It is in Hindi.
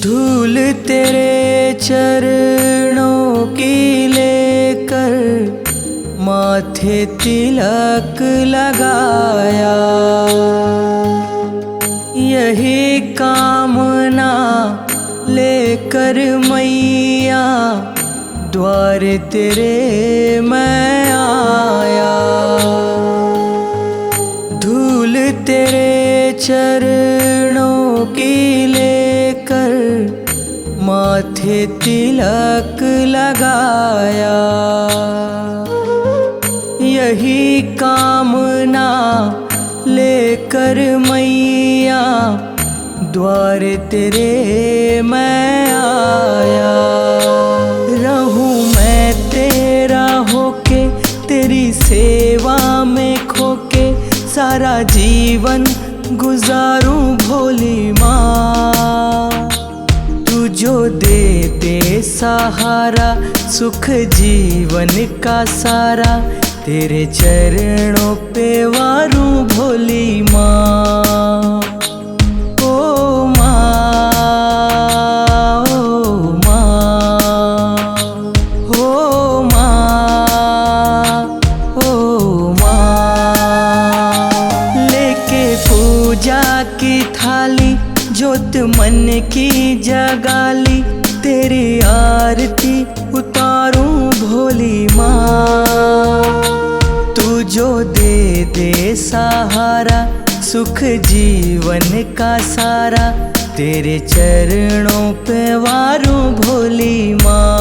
धूल तेरे चरणों की लेकर माथे तिलक लगाया। यही कामना लेकर मैया द्वार तेरे मैं आया। धूल तेरे चरणों की लेकर माथे तिलक लगाया। यही कामना लेकर मैया द्वार तेरे मैं आया। रहूं मैं तेरा होके तेरी सेवा में खोके, सारा जीवन गुजारूं भोली माँ। तू जो दे दे सहारा सुख जीवन का सारा, तेरे चरणों पे वारूं भोली माँ। ओ माँ, ओ माँ, ओ माँ, ओ माँ। लेके पूजा की थाली ज्योत मन की जगाली, तेरी आरती उतारूं भोली माँ। तू जो दे दे सहारा सुख जीवन का सारा, तेरे चरणों पे वारूं भोली माँ।